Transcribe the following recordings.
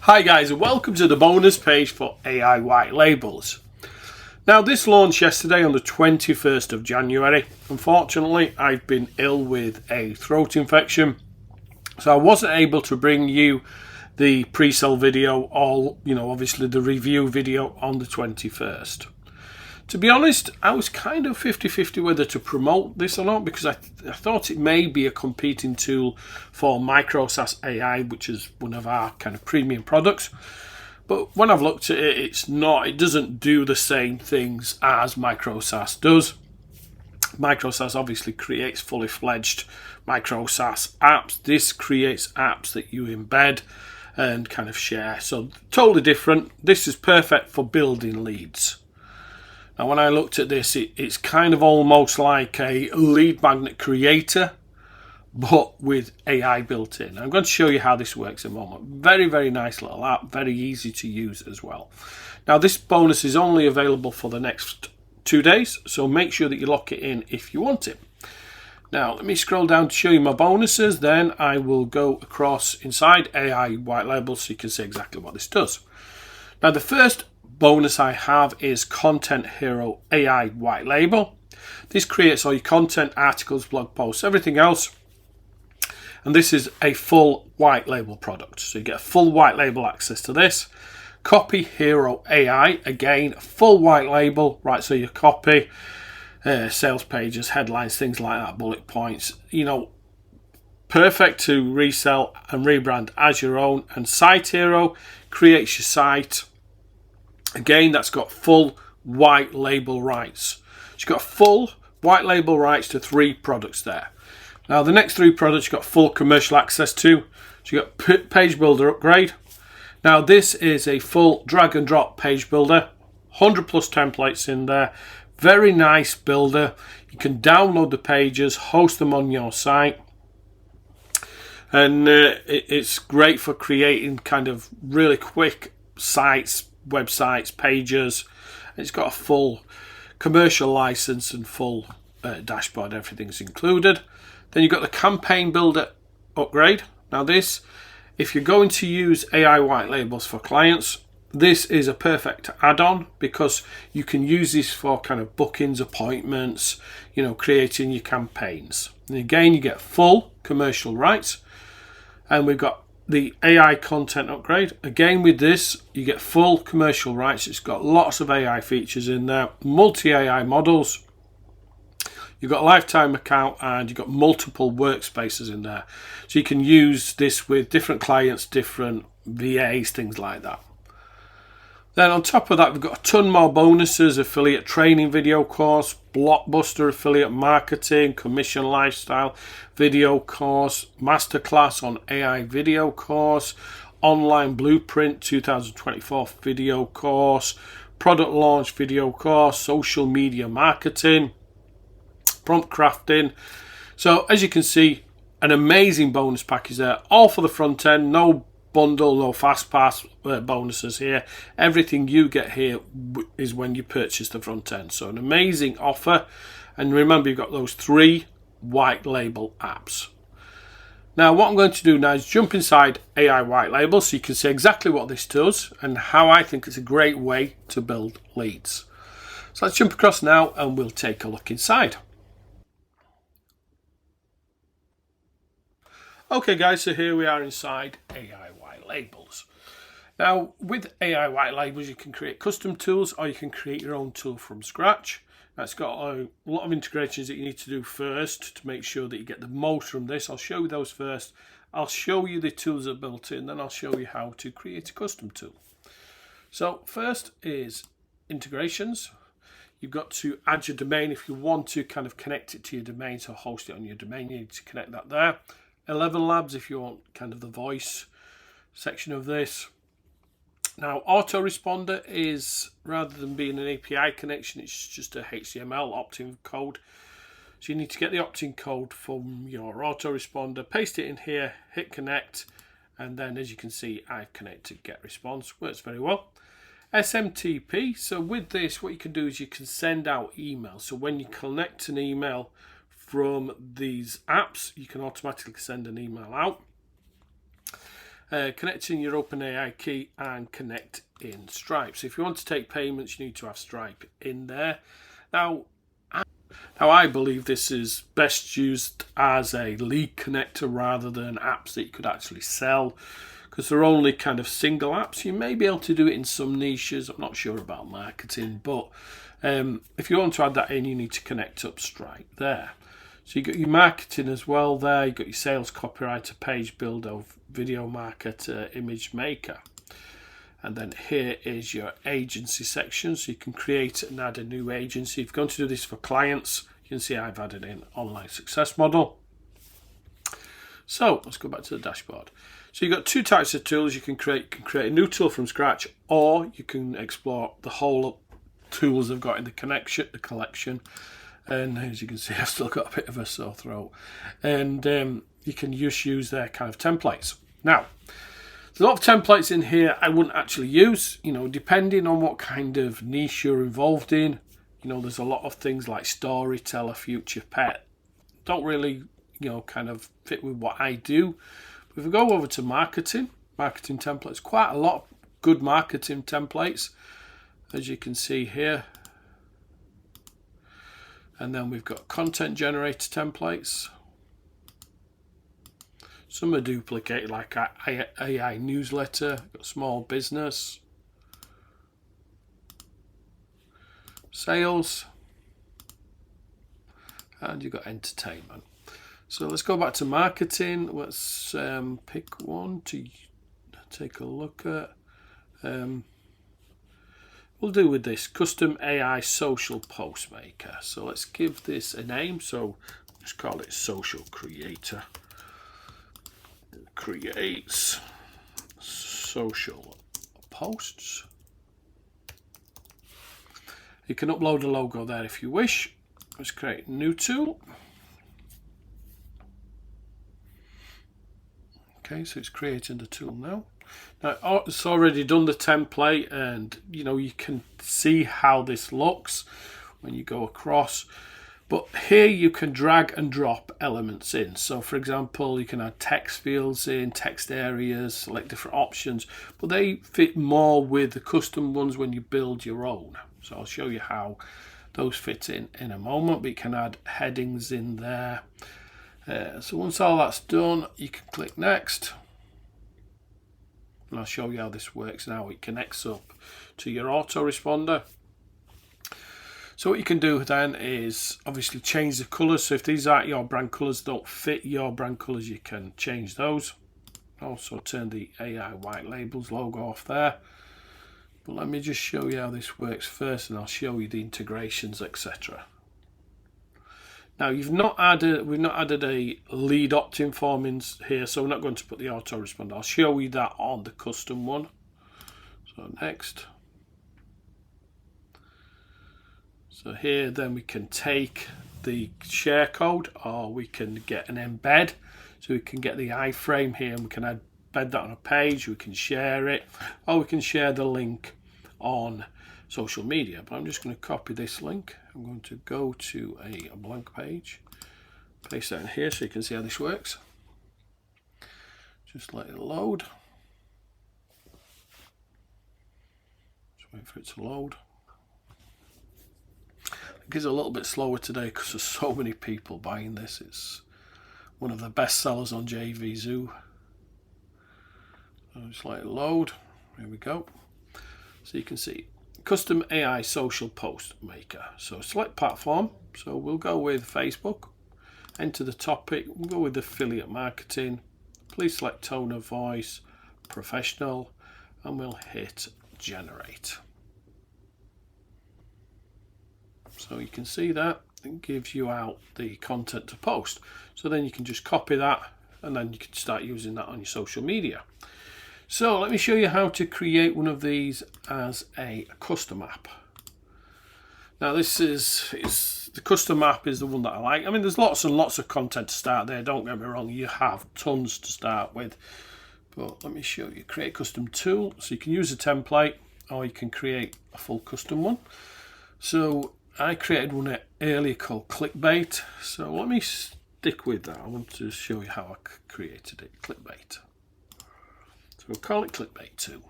Hi guys, and welcome to the bonus page for AI Whitelabels. Now this launched yesterday on the 21st of January. Unfortunately, I've been ill with a throat infection, so I wasn't able to bring you the pre-sale video or, obviously the review video on the 21st. To be honest, I was kind of 50-50 whether to promote this or not, because I thought it may be a competing tool for MicroSaaS AI, which is one of our kind of premium products. But when I've looked at it, it's not. It doesn't do the same things as MicroSaaS does. MicroSaaS obviously creates fully fledged MicroSaaS apps. This creates apps that you embed and kind of share. So totally different. This is perfect for building leads. Now, when I looked at this, it's kind of almost like a lead magnet creator, but with AI built in. I'm going to show you how this works in a moment. Very, very nice little app, very easy to use as well. Now, this bonus is only available for the next 2 days, so make sure that you lock it in if you want it. Now, let me scroll down to show you my bonuses, then I will go across inside AI Whitelabels so you can see exactly what this does. Now, the first bonus I have is Content Hero AI White Label. This creates all your content, articles, blog posts, everything else. And this is a full white label product. So you get full white label access to this. Copy Hero AI, again, full white label, right? So your copy, sales pages, headlines, things like that, bullet points, perfect to resell and rebrand as your own. And Site Hero creates your site. Again, that's got full white label rights. So you've got full white label rights to 3 products there. Now, the next 3 products you've got full commercial access to. So you've got Page Builder Upgrade. Now, this is a full drag and drop page builder. 100 plus templates in there. Very nice builder. You can download the pages, host them on your site. And it's great for creating kind of really quick sites, websites, pages. It's got a full commercial license and full dashboard. Everything's included. Then you've got the Campaign Builder Upgrade. Now this, if you're going to use AI Whitelabels for clients, this is a perfect add-on because you can use this for kind of bookings, appointments, creating your campaigns. And again, you get full commercial rights. And we've got the AI Content Upgrade. Again, with this, you get full commercial rights. It's got lots of AI features in there, multi-AI models. You've got a lifetime account and you've got multiple workspaces in there. So you can use this with different clients, different VAs, things like that. Then on top of that, we've got a ton more bonuses: affiliate training video course, blockbuster affiliate marketing, commission lifestyle video course, masterclass on AI video course, online blueprint 2024 video course, product launch video course, social media marketing, prompt crafting. So as you can see, an amazing bonus package there, all for the front end. No bundle, no fast pass bonuses here. Everything you get here is when you purchase the front end. So an amazing offer. And remember, you've got those 3 white label apps. Now what I'm going to do now is jump inside AI Whitelabels so you can see exactly what this does and how I think it's a great way to build leads. So let's jump across now and we'll take a look inside. Okay guys, so here we are inside AI Whitelabels. Now with AI Whitelabels you can create custom tools or you can create your own tool from scratch. Now, it's got a lot of integrations that you need to do first to make sure that you get the most from this. I'll show you those first. I'll show you the tools that are built in, then I'll show you how to create a custom tool. So first is integrations. You've got to add your domain if you want to kind of connect it to your domain, so host it on your domain, you need to connect that there. 11 Labs if you want kind of the voice section of this. Now autoresponder is, rather than being an API connection, it's just a HTML opt-in code. So you need to get the opt-in code from your autoresponder, paste it in here, hit connect, and then as you can see I've connected get response. Works very well. SMTP, so with this what you can do is you can send out emails. So when you connect an email from these apps, you can automatically send an email out. connect in your OpenAI key and connect in Stripe. So if you want to take payments, you need to have Stripe in there. Now I believe this is best used as a lead connector rather than apps that you could actually sell, because they're only kind of single apps. You may be able to do it in some niches. I'm not sure about marketing, but if you want to add that in, you need to connect up Stripe there. So you've got your marketing as well there. You've got your sales copywriter, page builder, video marketer, image maker. And then here is your agency section. So you can create and add a new agency. If you're going to do this for clients, you can see I've added in online success model. So let's go back to the dashboard. So you've got two types of tools. You can create a new tool from scratch, or you can explore the whole tools I've got in the collection. And as you can see, I've still got a bit of a sore throat. And you can just use their kind of templates. Now, there's a lot of templates in here I wouldn't actually use, depending on what kind of niche you're involved in. There's a lot of things like storyteller, future pet. Don't really, kind of fit with what I do. But if we go over to marketing templates, quite a lot of good marketing templates, as you can see here. And then we've got content generator templates. Some are duplicated, like AI newsletter, got small business, sales, and you've got entertainment. So let's go back to marketing. Let's pick one to take a look at. We'll do with this custom AI social post maker. So let's give this a name. So just call it social creator. Creates social posts. You can upload a logo there if you wish. Let's create a new tool. Okay, so it's creating the tool now. Now it's already done the template, and you can see how this looks when you go across. But here you can drag and drop elements in. So for example, you can add text fields in, text areas, select different options, but they fit more with the custom ones when you build your own. So I'll show you how those fit in a moment, but you can add headings in there. So once all that's done, you can click next. And I'll show you how this works now. It connects up to your autoresponder. So what you can do then is obviously change the colours. So if these aren't your brand colours, don't fit your brand colours, you can change those. Also turn the AI Whitelabels logo off there. But let me just show you how this works first, and I'll show you the integrations, etc. Now we've not added a lead opt-in form in here, so we're not going to put the autoresponder. I'll show you that on the custom one. So next. So here then we can take the share code, or we can get an embed. So we can get the iframe here and we can embed that on a page, we can share it, or we can share the link on social media. But I'm just going to copy this link. I'm going to go to a blank page, paste that in here so you can see how this works. Just let it load. Just wait for it to load. It's a little bit slower today because there's so many people buying this. It's one of the best sellers on Jvzoo. So just let it load. Here we go. So you can see custom AI social post maker. So select platform. So we'll go with Facebook. Enter the topic. We'll go with affiliate marketing. Please select tone of voice, professional, and we'll hit generate. So you can see that it gives you out the content to post. So then you can just copy that, and then you can start using that on your social media. So let me show you how to create one of these as a custom app. Now this is the custom app is the one that I like. I mean, there's lots and lots of content to start there. Don't get me wrong, you have tons to start with. But let me show you. Create custom tool. So you can use a template, or you can create a full custom one. So I created one earlier called clickbait. So let me stick with that. I want to show you how I created it. Clickbait. So we'll call it clickbait 2.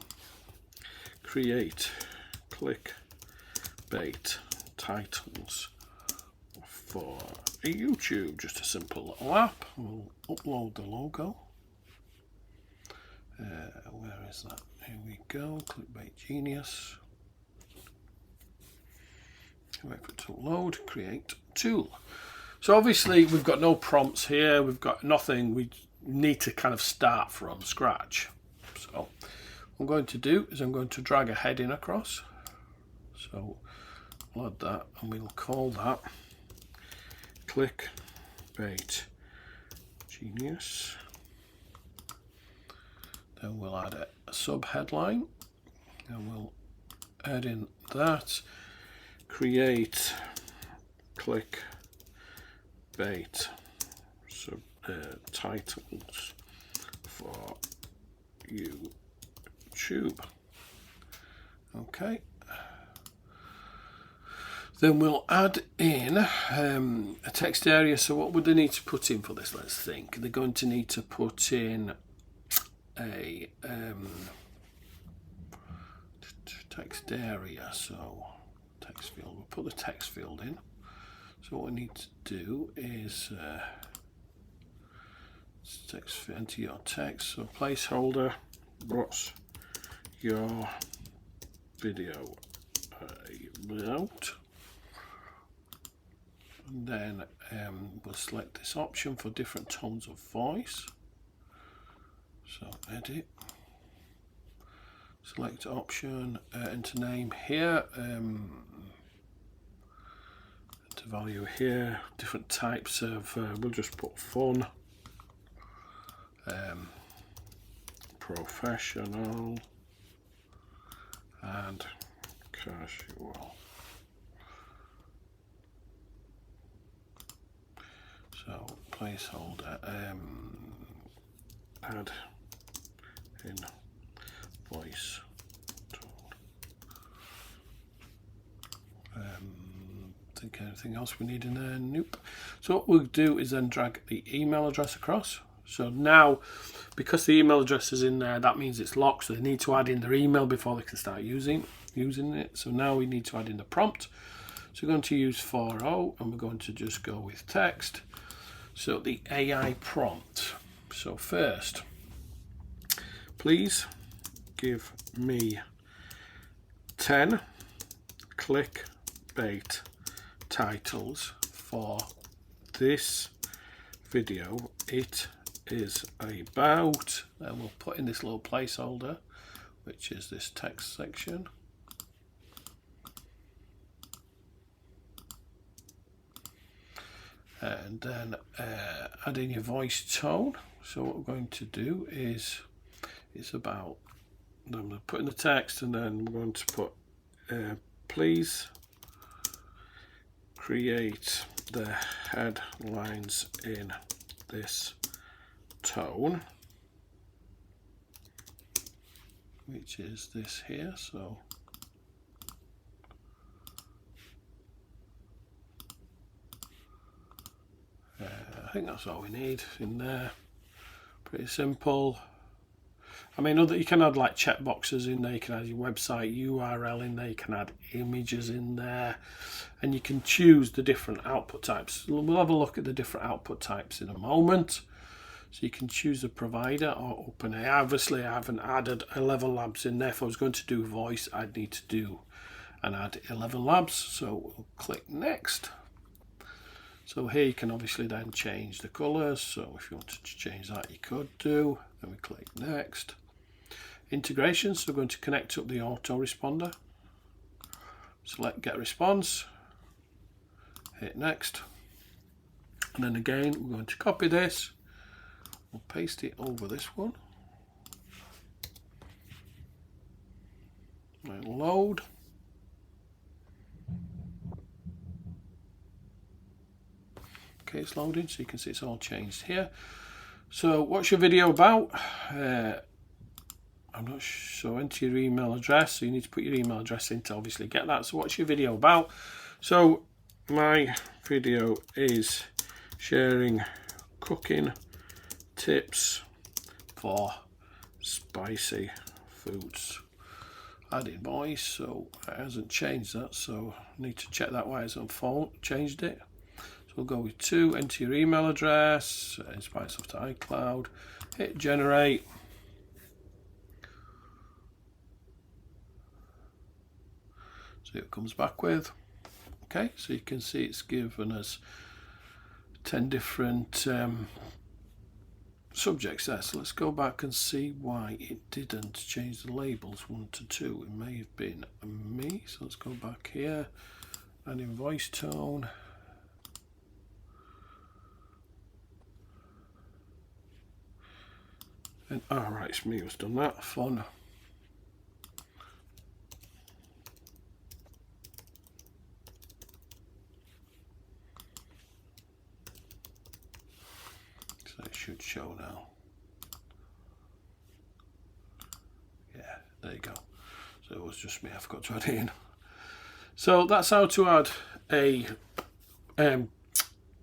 Create clickbait titles for YouTube. Just a simple little app. We'll upload the logo. Where is that? Here we go. Clickbait Genius. Wait for it to load. Create tool. So obviously we've got no prompts here. We've got nothing. We need to kind of start from scratch. So what I'm going to do is I'm going to drag a heading across. So we'll add that and we'll call that Clickbait Genius. Then we'll add a sub headline and we'll add in that. Create clickbait titles for YouTube. Okay. Then we'll add in a text area. So what would they need to put in for this? Let's think. They're going to need to put in a text area. So text field. We'll put the text field in. So what we need to do is enter your text. So placeholder. What's your video about? And then we'll select this option for different tones of voice. So edit, select option, enter name here, enter value here, different types of, we'll just put fun, professional and casual. So placeholder, add in voice tone. Think anything else we need in there? Nope. So what we'll do is then drag the email address across. So now, because the email address is in there, that means it's locked. So they need to add in their email before they can start using it. So now we need to add in the prompt. So we're going to use 4.0 and we're going to just go with text. So the AI prompt. So first, please give me 10 clickbait titles for this video. It is about, and we'll put in this little placeholder, which is this text section. And then add in your voice tone. So what we're going to do is, it's about, I'm going to put in the text and then we're going to put, please create the headlines in this tone, which is this here. So I think that's all we need in there. Pretty simple. I mean, you can add like checkboxes in there, you can add your website URL in there, you can add images in there, and you can choose the different output types. We'll have a look at the different output types in a moment. So you can choose a provider or OpenAI. Obviously, I haven't added 11 labs in there. If I was going to do voice, I'd need to do and add 11 labs. So we'll click next. So here you can obviously then change the colors. So if you wanted to change that, you could do. Then we click next. Integration, so we're going to connect up the autoresponder. Select get response. Hit next. And then again, we're going to copy this. We'll paste it over this one. Right, load. Okay, it's loading, so you can see it's all changed here. So what's your video about? I'm not sure. So enter your email address. So you need to put your email address in to obviously get that. So what's your video about? So my video is sharing cooking tips for spicy foods. Added voice, so it hasn't changed that, so I need to check that why it's on phone. Changed it. So we'll go with 2, enter your email address, Inspired Soft iCloud, hit generate. See what it comes back with. Okay, so you can see it's given us 10 different subjects there. So let's go back and see why it didn't change the labels 1 to 2. It may have been me. So let's go back here and in voice tone. And alright, it's me who's done that. Fun. So it should show now. Yeah, there you go. So it was just me, I forgot to add it in. So that's how to add a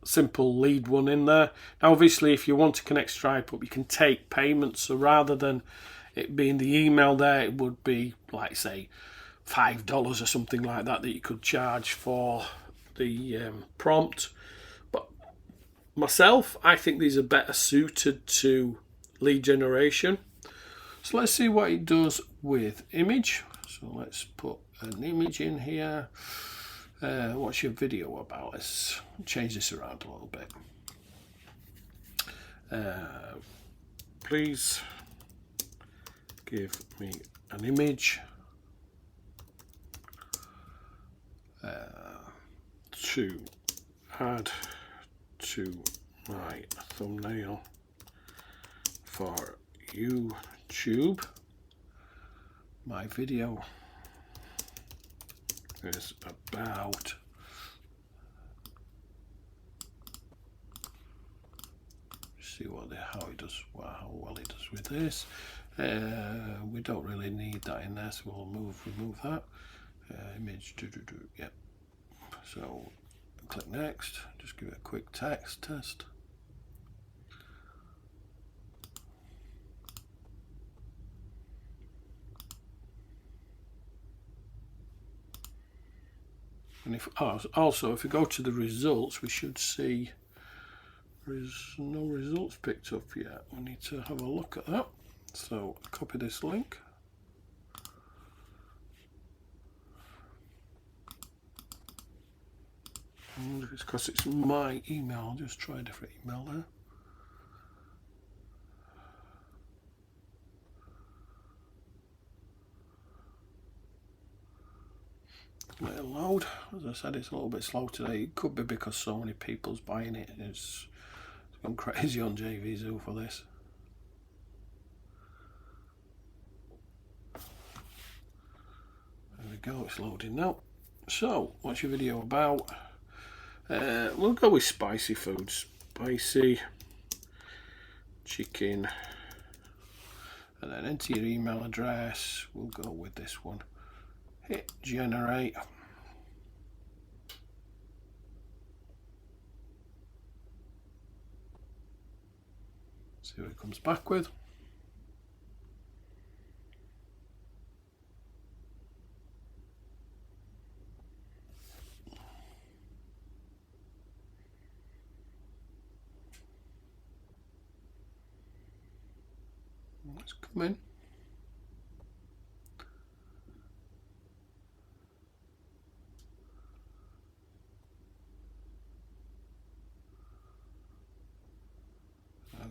simple lead one in there. Now obviously if you want to connect Stripe up, you can take payments, so rather than it being the email there, it would be like say $5 or something like that that you could charge for the prompt. But myself, I think these are better suited to lead generation. So let's see what it does with image. So let's put an image in here. What's your video about? Let's change this around a little bit. Please give me an image to add to my thumbnail for YouTube. My video is about see how it does, how well it does with this. We don't really need that in there, so we'll remove that. Image, yep. So click next. Just give it a quick text test. And if also if we go to the results, we should see there's no results picked up yet. We need to have a look at that. So copy this link. And if it's because it's my email, I'll just try a different email there. Let it load. As I said, it's a little bit slow today. It could be because so many people's buying it. It's gone crazy on Jvzoo for this. There we go, it's loading now. So, what's your video about? We'll go with spicy foods. Spicy chicken. And then enter your email address. We'll go with this one. Hit generate. See what it comes back with. Let's come in.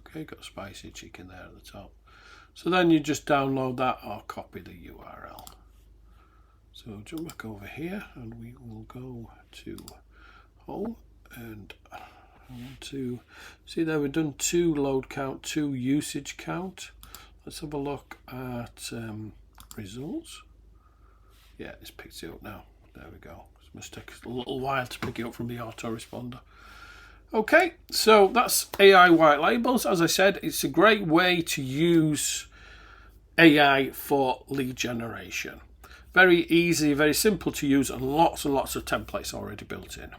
Okay, got spicy chicken there at the top. So then you just download that or copy the URL. So jump back over here and we will go to home, and I want to see there we've done 2 load count, 2 usage count. Let's have a look at results. Yeah, it's picked it up now. There we go. It must take a little while to pick it up from the autoresponder. Okay, so that's AI Whitelabels. As I said, it's a great way to use AI for lead generation. Very easy, very simple to use, and lots of templates already built in.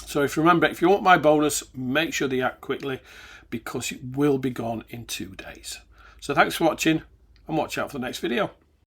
So if you remember, if you want my bonus, make sure they act quickly because it will be gone in 2 days. So thanks for watching, and watch out for the next video.